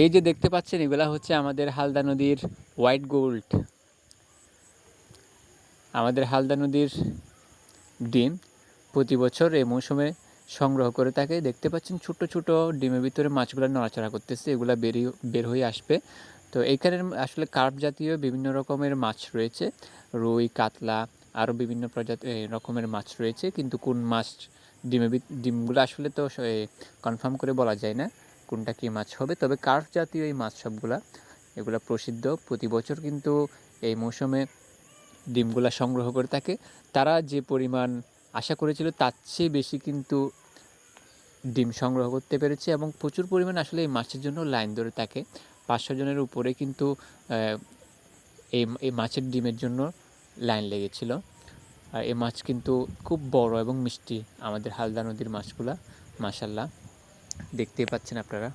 এই যে দেখতে পাচ্ছেন এগুলা হচ্ছে আমাদের হালদা নদীর হোয়াইট গোল্ড। আমাদের হালদা নদীর ডিম প্রতি বছর এই মৌসুমে সংগ্রহ করে থাকে। দেখতে পাচ্ছেন ছোট ছোট ডিমের ভিতরে মাছগুলো নড়াচড়া করতেছে, এগুলা বের হয়ে আসবে। তো এইখানে আসলে কার্প জাতীয় বিভিন্ন রকমের মাছ রয়েছে, রুই, কাতলা, আরও বিভিন্ন প্রজাতি রকমের মাছ রয়েছে। কিন্তু কোন মাছ ডিমগুলো আসলে তো কনফার্ম করে বলা যায় না কোনটা কী মাছ হবে। তবে কার্প জাতীয় এই মাছ সবগুলা এগুলা প্রসিদ্ধ। প্রতি বছর কিন্তু এই মৌসুমে ডিমগুলা সংগ্রহ করে থাকে। তারা যে পরিমাণ আশা করেছিল তার চেয়ে বেশি কিন্তু ডিম সংগ্রহ করতে পেরেছে এবং প্রচুর পরিমাণ আসলে এই মাছের জন্য লাইন ধরে থাকে। 500 জনের উপরে কিন্তু এই মাছের ডিমের জন্য লাইন লেগেছিল। আর এই মাছ কিন্তু খুব বড় এবং মিষ্টি আমাদের হালদা নদীর মাছগুলা, মাশাআল্লাহ দেখতেই পাচ্ছেন আপনারা।